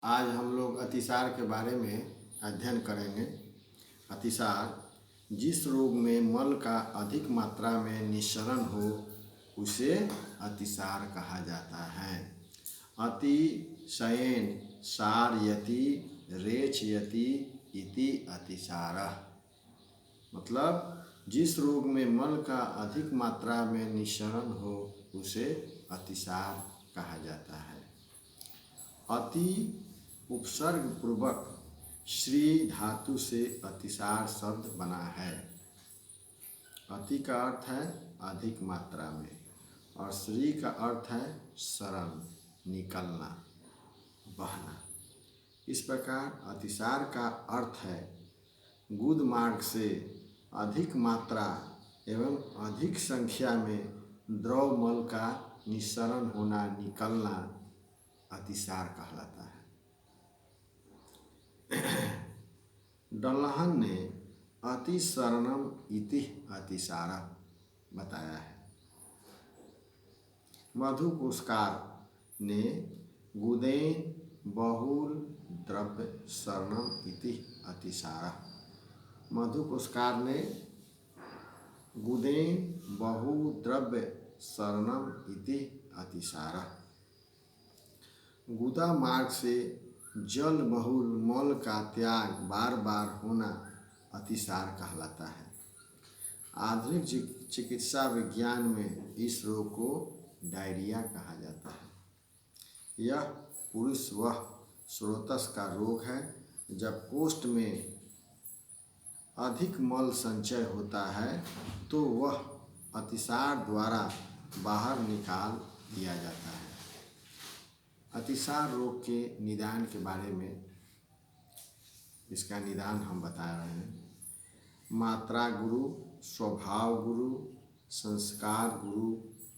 आज हम लोग अतिसार के बारे में अध्ययन करेंगे। अतिसार जिस रोग में मल का अधिक मात्रा में निस्सरण हो उसे अतिसार कहा जाता है। अतिशयेन सारयति रेचयति इति अतिसारः। मतलब जिस रोग में मल का अधिक मात्रा में निस्सरण हो उसे अतिसार कहा जाता है। अति उपसर्ग पूर्वक श्री धातु से अतिसार शब्द बना है। अति का अर्थ है अधिक मात्रा में और श्री का अर्थ है सरण, निकलना, बहना। इस प्रकार अतिसार का अर्थ है गुद मार्ग से अधिक मात्रा एवं अधिक संख्या में द्रव मल का निस्सरण होना, निकलना अतिसार कहलाता है। डल्हन ने अतिसरणम इति अतिसारः बताया है। मधुकोशकार ने गुदेन बहुल द्रव्य सरणम इति अतिसारः। मधुकोशकार ने गुदेन बहु द्रव्य सरणम इति अतिसारः। गुदा मार्ग से जल बहुल मल का त्याग बार बार होना अतिसार कहलाता है। आधुनिक चिकित्सा विज्ञान में इस रोग को डायरिया कहा जाता है। यह पुरुष वह स्रोतस का रोग है जब कोष्ठ में अधिक मल संचय होता है तो वह अतिसार द्वारा बाहर निकाल दिया जाता है। अतिसार रोग के निदान के बारे में इसका निदान हम बता रहे हैं। मात्रा गुरु, स्वभाव गुरु, संस्कार गुरु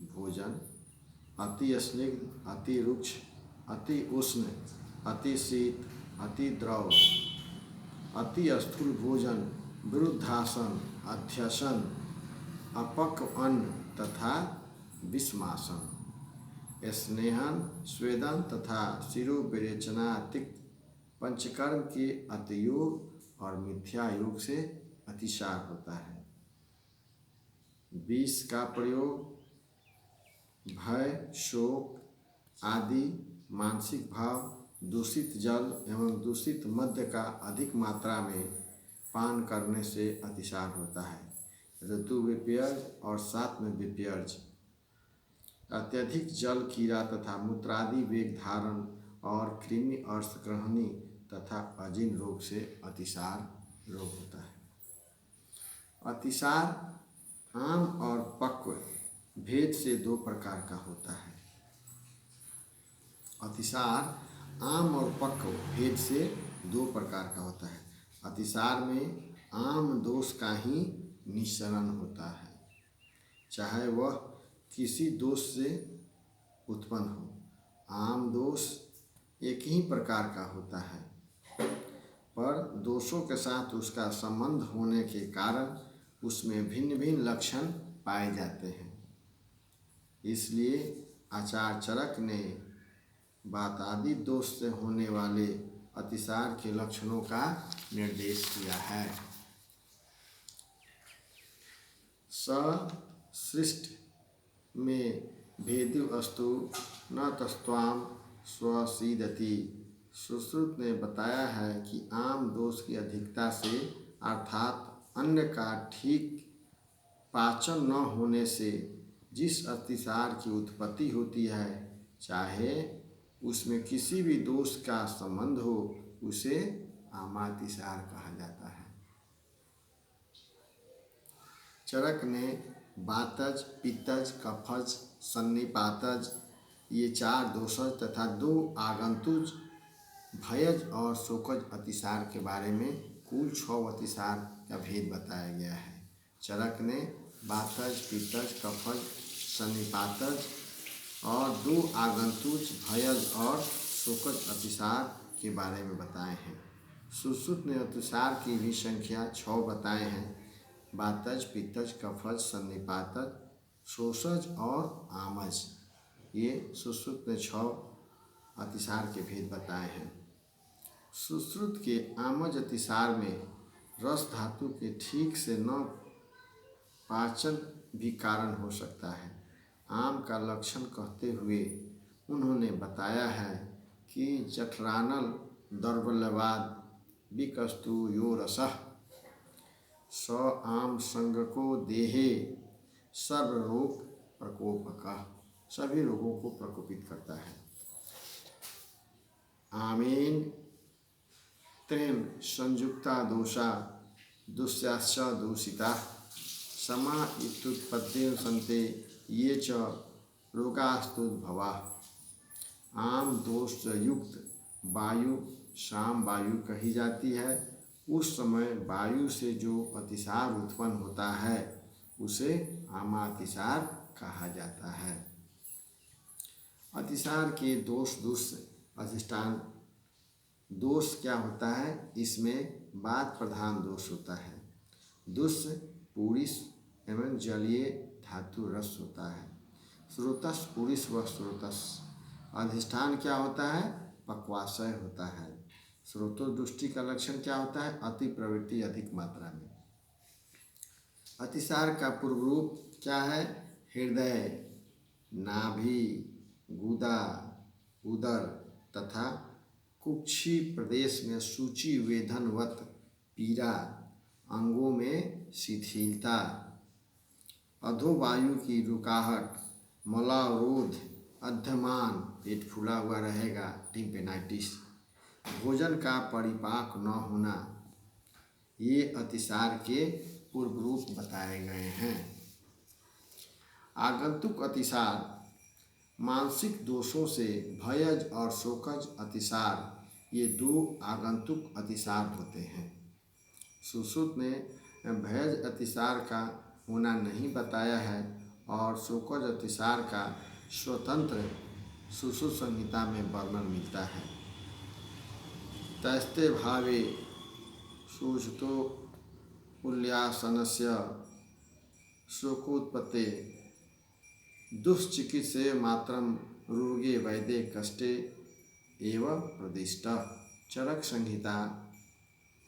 भोजन। अति स्निग्ध, अति रुक्ष, अति उष्ण, अति शीत, अति द्रव, अति स्थूल भोजन, विरुद्धासन, अध्यसन, अपक्व अन्न तथा विषमासन। स्नेहन, स्वेदन तथा शिरोविरेचना अतिरिक्त पंचकर्म के अतियोग और मिथ्या योग से अतिसार होता है। विष का प्रयोग, भय, शोक आदि मानसिक भाव, दूषित जल एवं दूषित मद्य का अधिक मात्रा में पान करने से अतिसार होता है। ऋतु विपर्य और साथ में विपर्य, अत्यधिक जल, कीड़ा तथा मूत्रादि वेग धारण और कृमि अर्शग्रहणी तथा अजीर्ण रोग से अतिसार रोग होता है। अतिसार आम और पक्व भेद से दो प्रकार का होता है। अतिसार आम और पक्व भेद से दो प्रकार का होता है। अतिसार में आम दोष का ही निस्सरण होता है, चाहे वह किसी दोष से उत्पन्न हो। आम दोष एक ही प्रकार का होता है, पर दोषों के साथ उसका संबंध होने के कारण उसमें भिन्न भिन्न लक्षण पाए जाते हैं। इसलिए आचार्य चरक ने वातादि दोष से होने वाले अतिसार के लक्षणों का निर्देश किया है। सृष्ट में भेदु अस्तु न तस्त्वाम स्वसीदति। सुश्रुत ने बताया है कि आम दोष की अधिकता से अर्थात अन्न का ठीक पाचन न होने से जिस अतिसार की उत्पत्ति होती है, चाहे उसमें किसी भी दोष का संबंध हो, उसे आमातिसार कहा जाता है। चरक ने वातज, पित्तज, कफज, सन्निपातज ये 4 दोषज तथा 2 आगंतुज भयज और शोकज अतिसार के बारे में कुल 6 अतिसार का भेद बताया गया है। चरक ने वातज, पित्तज, कफज, सन्निपातज और 2 आगंतुज भयज और शोकज अतिसार के बारे में बताए हैं। सुश्रुत ने अतिसार की भी संख्या 6 बताए हैं। वातज, पित्तज, कफज, सन्निपातज, शोषज और आमज, ये सुश्रुत ने 6 अतिसार के भेद बताए हैं। सुश्रुत के आमज अतिसार में रस धातु के ठीक से न पाचन भी कारण हो सकता है। आम का लक्षण कहते हुए उन्होंने बताया है कि जठरानल दौर्बल्यवाद विकस्तु यो रसः स आम संगको देहे सर्वरोग प्रकोपकः, सभी रोगों को प्रकोपित करता है। आमेन त्रेन संयुक्ता दोषा दुष्याश्च दूषिता समा इत्युत्पत्तिं सन्ते ये च रोगास्तुद्भवा। आम दोष युक्त वायु शाम वायु कही जाती है। उस समय वायु से जो अतिसार उत्पन्न होता है उसे आमातिसार कहा जाता है। अतिसार के दोष अधिष्ठान दोष क्या होता है? इसमें वात प्रधान दोष होता है। दुष्ट पुरुष एवं जलीय धातु रस होता है। स्रोतस पुरुष व स्रोतस अधिष्ठान क्या होता है? पक्वाशय होता है। स्रोतो दृष्टि का लक्षण क्या होता है? अति प्रवृत्ति अधिक मात्रा में। अतिसार का पूर्व रूप क्या है? हृदय, नाभि, गुदा, उदर तथा कुक्षी प्रदेश में सूची वेदनवत पीड़ा, अंगों में शिथिलता, अधोवायु की रुकाहट, मलावरोध, अध्यमान, पेट फूला हुआ रहेगा, टिम्पेनाइटिस, भोजन का परिपाक न होना, ये अतिसार के पूर्व रूप बताए गए हैं। आगंतुक अतिसार मानसिक दोषों से भयज और शोकज अतिसार, ये दो आगंतुक अतिसार होते हैं। सुश्रुत ने भयज अतिसार का होना नहीं बताया है और शोकज अतिसार का स्वतंत्र सुश्रुत संहिता में वर्णन मिलता है। तैस्ते भावे सूझतो उल्लासनस्य शोकोत्पत्ते दुश्चिकित्से मात्रम रोगे वैदे कष्टे एव प्रदिष्ट। चरक संहिता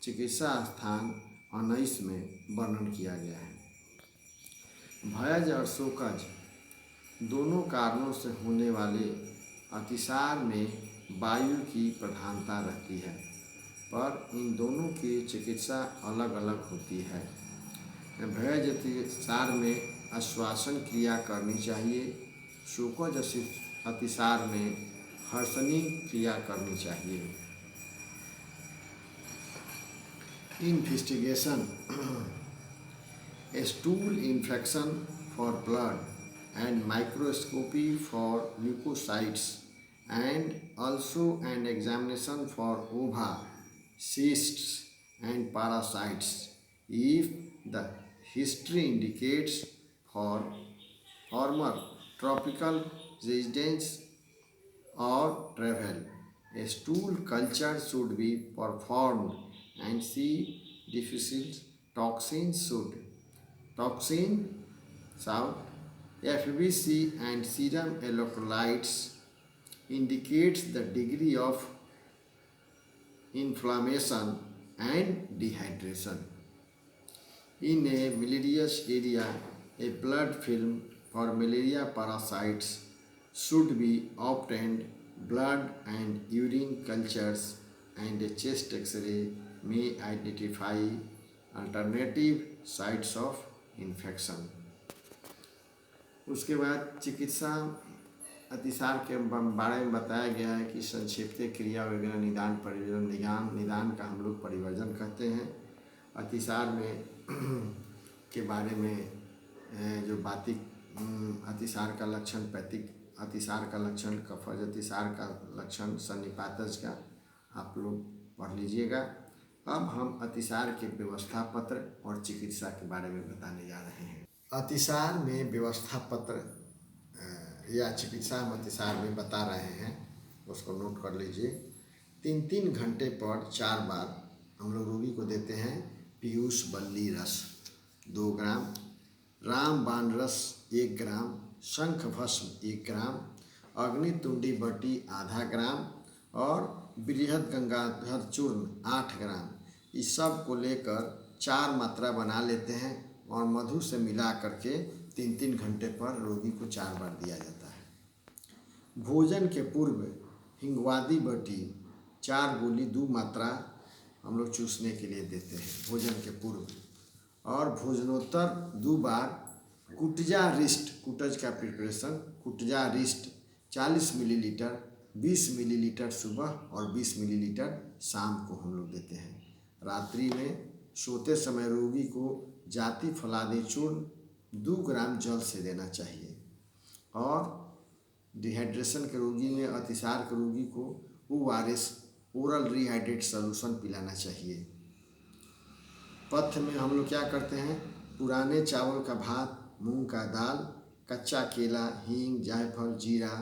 चिकित्सा स्थान 19 में वर्णन किया गया है। भयज और शोकज दोनों कारणों से होने वाले अतिसार में वायु की प्रधानता रहती है, पर इन दोनों की चिकित्सा अलग अलग होती है। भयज अतिसार में आश्वासन क्रिया करनी चाहिए। शोकज अतिसार में हर्षणी क्रिया करनी चाहिए। Investigation stool infection for blood and microscopy for leukocytes and also an examination for ova, cysts and parasites if the history indicates for former tropical residence or travel. A stool culture should be performed and see deficient toxins should FBC and serum electrolytes indicates the degree of inflammation and dehydration. In a malarious area, a blood film for malaria parasites should be obtained. Blood and urine cultures and a chest X-ray may identify alternative sites of infection. उसके बाद चिकित्सा अतिसार के बारे में बताया गया है कि संक्षिप्त क्रिया वगैरह निदान परिवर्जन निदान का हम लोग परिवर्जन कहते हैं। अतिसार में के बारे में जो बातिक अतिसार का लक्षण, पैतिक अतिसार का लक्षण, कफज अतिसार का लक्षण, सन्निपातज का आप लोग पढ़ लीजिएगा। अब हम अतिसार के व्यवस्था पत्र और चिकित्सा के बारे में बताने जा रहे हैं। अतिसार में व्यवस्था पत्र या चिकित्सा हम अतिसार में बता रहे हैं, उसको नोट कर लीजिए। 3-3 घंटे पर 4 बार हम लोग रोगी को देते हैं पीयूष बल्ली रस 2 ग्राम, रामबाण रस 1 ग्राम, शंख भस्म 1 ग्राम, अग्नितुंडी बटी आधा ग्राम और बृहद गंगाधर चूर्ण 8 ग्राम, इस सब को लेकर 4 मात्रा बना लेते हैं और मधु से मिला करके 3-3 घंटे पर रोगी को 4 बार दिया जाता है। भोजन के पूर्व हिंगवादी बटी 4 गोली 2 मात्रा हम लोग चूसने के लिए देते हैं भोजन के पूर्व, और भोजनोत्तर 2 बार कुटजा रिस्ट, कुटज का प्रिपरेशन कुटजा रिस्ट 40 मिलीलीटर 20 मिलीलीटर सुबह और 20 मिलीलीटर शाम को हम लोग देते हैं। रात्रि में सोते समय रोगी को जाति फलादी चूर्ण 2 ग्राम जल से देना चाहिए, और डिहाइड्रेशन के रोगी में, अतिसार के रोगी को ORS ओरल रिहाइड्रेट सॉल्यूशन पिलाना चाहिए। पथ्य में हम लोग क्या करते हैं, पुराने चावल का भात, मूंग का दाल, कच्चा केला, हींग, जायफल, जीरा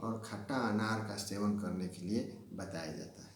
और खट्टा अनार का सेवन करने के लिए बताया जाता है।